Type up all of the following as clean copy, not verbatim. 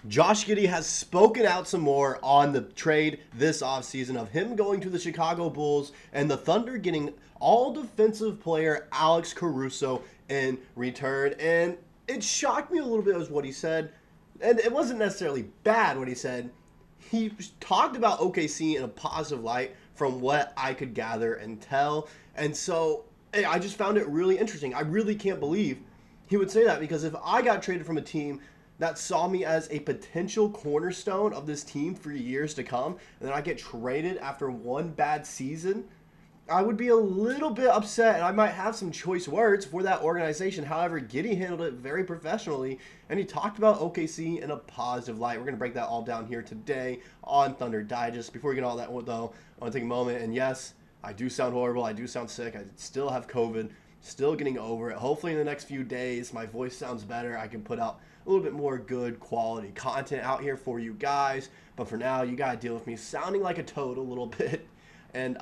Josh Giddey has spoken out some more on the trade this offseason of him going to the Chicago Bulls and the Thunder getting all defensive player Alex Caruso in return. And it shocked me a little bit as what he said. And it wasn't necessarily bad what he said. He talked about OKC in a positive light from what I could gather and tell. And so I just found it really interesting. I really can't believe he would say that, because if I got traded from a team that saw me as a potential cornerstone of this team for years to come, and then I get traded after one bad season, I would be a little bit upset, and I might have some choice words for that organization. However, Giddey handled it very professionally, and he talked about OKC in a positive light. We're going to break that all down here today on Thunder Digest. Before we get all that, though, I want to take a moment, and yes, I do sound horrible. I do sound sick. I still have COVID, still getting over it. Hopefully in the next few days, my voice sounds better. I can put out a little bit more good quality content out here for you guys. But for now, you got to deal with me sounding like a toad a little bit. And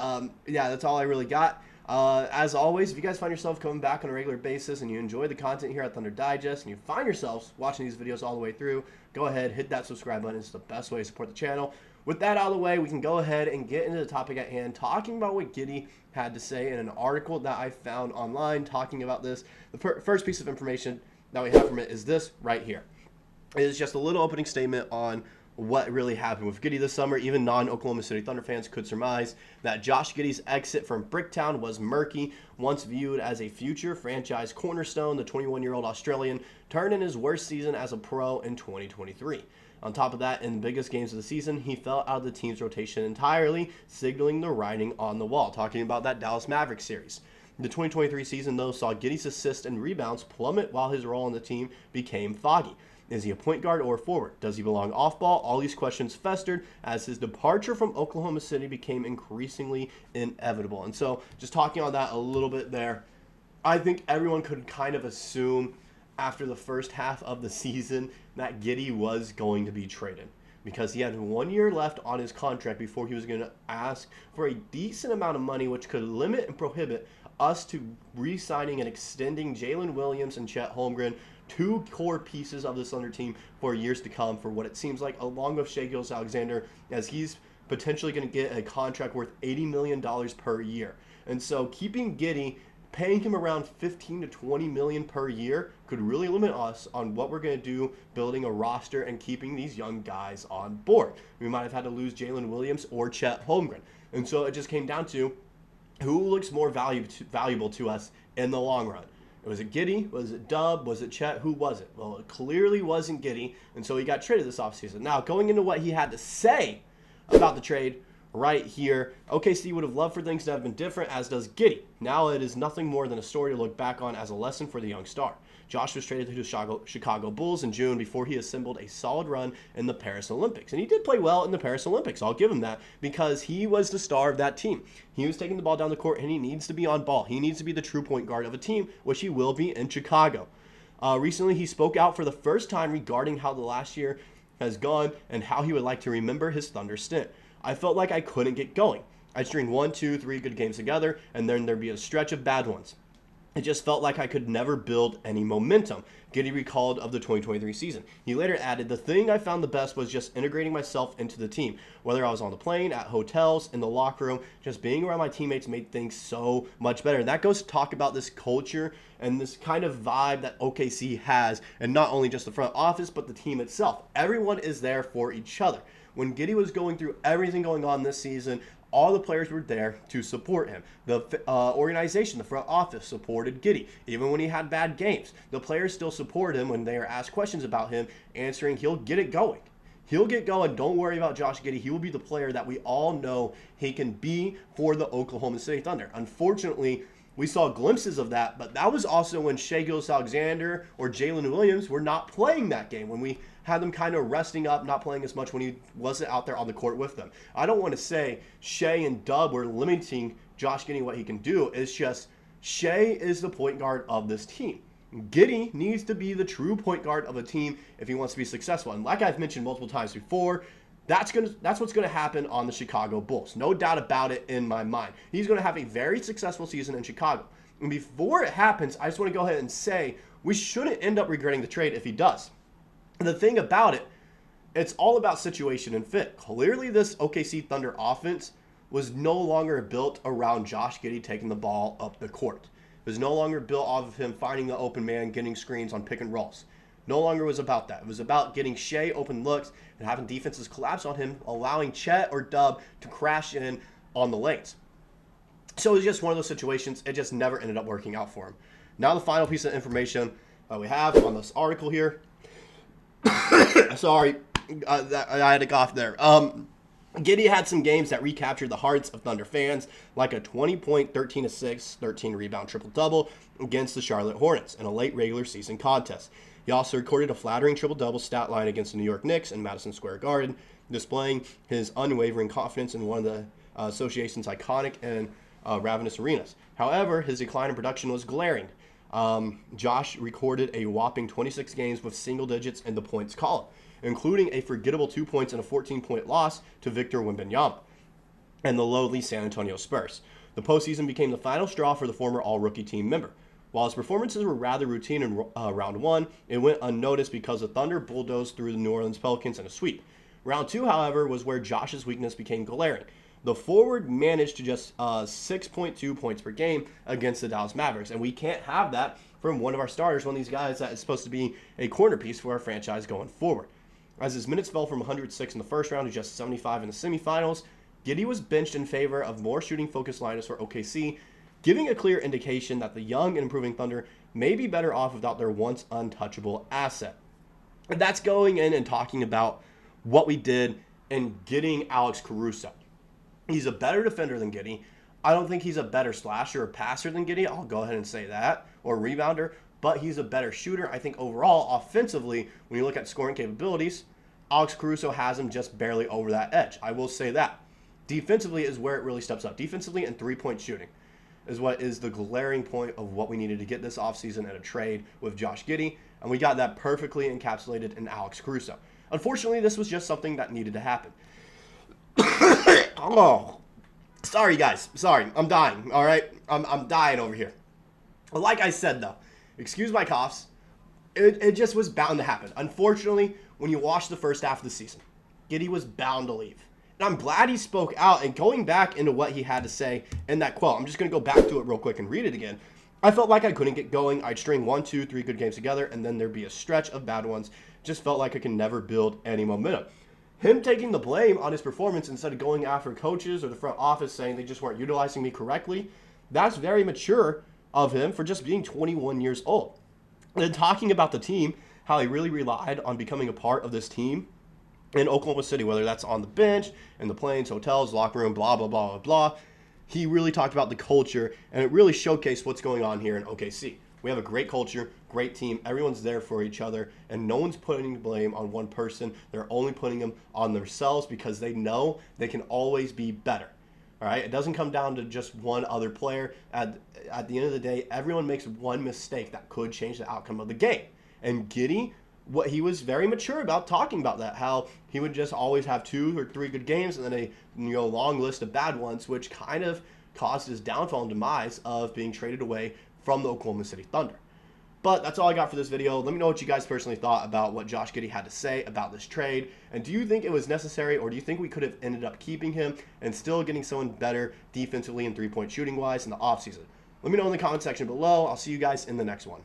yeah, that's all I really got. As always, if you guys find yourself coming back on a regular basis and you enjoy the content here at Thunder Digest and you find yourselves watching these videos all the way through, go ahead, hit that subscribe button. It's the best way to support the channel. With that out of the way, we can go ahead and get into the topic at hand, talking about what Giddey had to say in an article that I found online talking about this. The first piece of information that we have from it is this right here. It is just a little opening statement on what really happened with Giddey this summer. Even non-Oklahoma City Thunder fans could surmise that Josh Giddey's exit from Bricktown was murky. Once viewed as a future franchise cornerstone, the 21-year-old Australian turned in his worst season as a pro in 2023. On top of that, in the biggest games of the season, he fell out of the team's rotation entirely, signaling the writing on the wall, talking about that Dallas Mavericks series. The 2023 season, though, saw Giddey's assists and rebounds plummet while his role on the team became foggy. Is he a point guard or a forward? Does he belong off ball? All these questions festered as his departure from Oklahoma City became increasingly inevitable. And so, just talking on that a little bit there, I think everyone could kind of assume after the first half of the season that Giddey was going to be traded, because he had 1 year left on his contract before he was going to ask for a decent amount of money, which could limit and prohibit us to re-signing and extending Jalen Williams and Chet Holmgren, two core pieces of this Thunder team for years to come, for what it seems like, along with Shai Gilgeous-Alexander, as he's potentially going to get a contract worth $80 million per year. And so keeping Giddey, paying him around $15 to $20 million per year, could really limit us on what we're going to do building a roster and keeping these young guys on board. We might have had to lose Jalen Williams or Chet Holmgren. And so it just came down to who looks more valuable to us in the long run. Was it Giddey? Was it Dub? Was it Chet? Who was it? Well, it clearly wasn't Giddey, and so he got traded this offseason. Now, going into what he had to say about the trade right here, OKC would have loved for things to have been different, as does Giddey. Now it is nothing more than a story to look back on as a lesson for the young star. Josh was traded to the Chicago Bulls in June before he assembled a solid run in the Paris Olympics. And he did play well in the Paris Olympics. I'll give him that, because he was the star of that team. He was taking the ball down the court, and he needs to be on ball. He needs to be the true point guard of a team, which he will be in Chicago. Recently, he spoke out for the first time regarding how the last year has gone and how he would like to remember his Thunder stint. I felt like I couldn't get going. I'd string 1, 2, 3 good games together, and then there'd be a stretch of bad ones. It just felt like I could never build any momentum. Giddey recalled of the 2023 season. He later added, the thing I found the best was just integrating myself into the team. Whether I was on the plane, at hotels, in the locker room, just being around my teammates made things so much better. And that goes to talk about this culture and this kind of vibe that OKC has, and not only just the front office, but the team itself. Everyone is there for each other. When Giddey was going through everything going on this season, all the players were there to support him. The organization, the front office, supported Giddey. Even when he had bad games, the players still support him when they are asked questions about him, answering, he'll get it going. He'll get going. Don't worry about Josh Giddey. He will be the player that we all know he can be for the Oklahoma City Thunder. Unfortunately, we saw glimpses of that, but that was also when Shai Gilgeous-Alexander or Jalen Williams were not playing that game, when we had them kind of resting up, not playing as much when he wasn't out there on the court with them. I don't want to say Shai and Dub were limiting Josh Giddey what he can do. It's just Shai is the point guard of this team. Giddey needs to be the true point guard of a team if he wants to be successful. And like I've mentioned multiple times before, that's what's going to happen on the Chicago Bulls. No doubt about it in my mind. He's going to have a very successful season in Chicago. And before it happens, I just want to go ahead and say we shouldn't end up regretting the trade if he does. And the thing about it, It's all about situation and fit. Clearly, this OKC Thunder offense was no longer built around Josh Giddey taking the ball up the court. It was no longer built off of him finding the open man, getting screens on pick and rolls. No longer was about that. It was about getting Shai open looks and having defenses collapse on him, allowing Chet or Dub to crash in on the lanes. So it was just one of those situations. It just never ended up working out for him. Now the final piece of information we have on this article here. Sorry, I had a cough there. Giddey had some games that recaptured the hearts of Thunder fans, like a 20-point, 13-6, 13-rebound triple-double against the Charlotte Hornets in a late regular season contest. He also recorded a flattering triple-double stat line against the New York Knicks in Madison Square Garden, displaying his unwavering confidence in one of the association's iconic and ravenous arenas. However, his decline in production was glaring. Josh recorded a whopping 26 games with single digits in the points column, including a forgettable 2 points and a 14-point loss to Victor Wembanyama and the lowly San Antonio Spurs. The postseason became the final straw for the former all-rookie team member. While his performances were rather routine in round one, it went unnoticed because the Thunder bulldozed through the New Orleans Pelicans in a sweep. Round two, however, was where Josh's weakness became glaring. The forward managed to just 6.2 points per game against the Dallas Mavericks, and we can't have that from one of our starters, one of these guys that is supposed to be a corner piece for our franchise going forward. As his minutes fell from 106 in the first round to just 75 in the semifinals, Giddey was benched in favor of more shooting-focused lineups for OKC, giving a clear indication that the young and improving Thunder may be better off without their once untouchable asset. And that's going in and talking about what we did in getting Alex Caruso. He's a better defender than Giddey. I don't think he's a better slasher or passer than Giddey. I'll go ahead and say that. Or rebounder. But he's a better shooter. I think overall, offensively, when you look at scoring capabilities, Alex Caruso has him just barely over that edge. I will say that. Defensively is where it really steps up. Defensively and three-point shooting is what is the glaring point of what we needed to get this offseason in a trade with Josh Giddey. And we got that perfectly encapsulated in Alex Caruso. Unfortunately, this was just something that needed to happen. Oh, sorry guys. Sorry, I'm dying. All right, I'm dying over here. Like I said though, excuse my coughs. It just was bound to happen. Unfortunately, when you watch the first half of the season, Giddey was bound to leave. And I'm glad he spoke out. And going back into what he had to say in that quote, I'm just gonna go back to it real quick and read it again. I felt like I couldn't get going. I'd string 1, 2, 3 good games together, and then there'd be a stretch of bad ones. Just felt like I could never build any momentum. Him taking the blame on his performance instead of going after coaches or the front office saying they just weren't utilizing me correctly, that's very mature of him for just being 21 years old. And then talking about the team, how he really relied on becoming a part of this team in Oklahoma City, whether that's on the bench, in the planes, hotels, locker room, blah, blah, blah, blah, blah. He really talked about the culture, and it really showcased what's going on here in OKC. We have a great culture, great team. Everyone's there for each other, and no one's putting blame on one person. They're only putting them on themselves because they know they can always be better. All right? It doesn't come down to just one other player. At the end of the day, everyone makes one mistake that could change the outcome of the game. And Giddey, what he was very mature about talking about that, how he would just always have 2 or 3 good games and then a long list of bad ones, which kind of caused his downfall and demise of being traded away from the Oklahoma City Thunder. But that's all I got for this video. Let me know what you guys personally thought about what Josh Giddey had to say about this trade. And do you think it was necessary, or do you think we could have ended up keeping him and still getting someone better defensively and three-point shooting wise in the offseason? Let me know in the comment section below. I'll see you guys in the next one.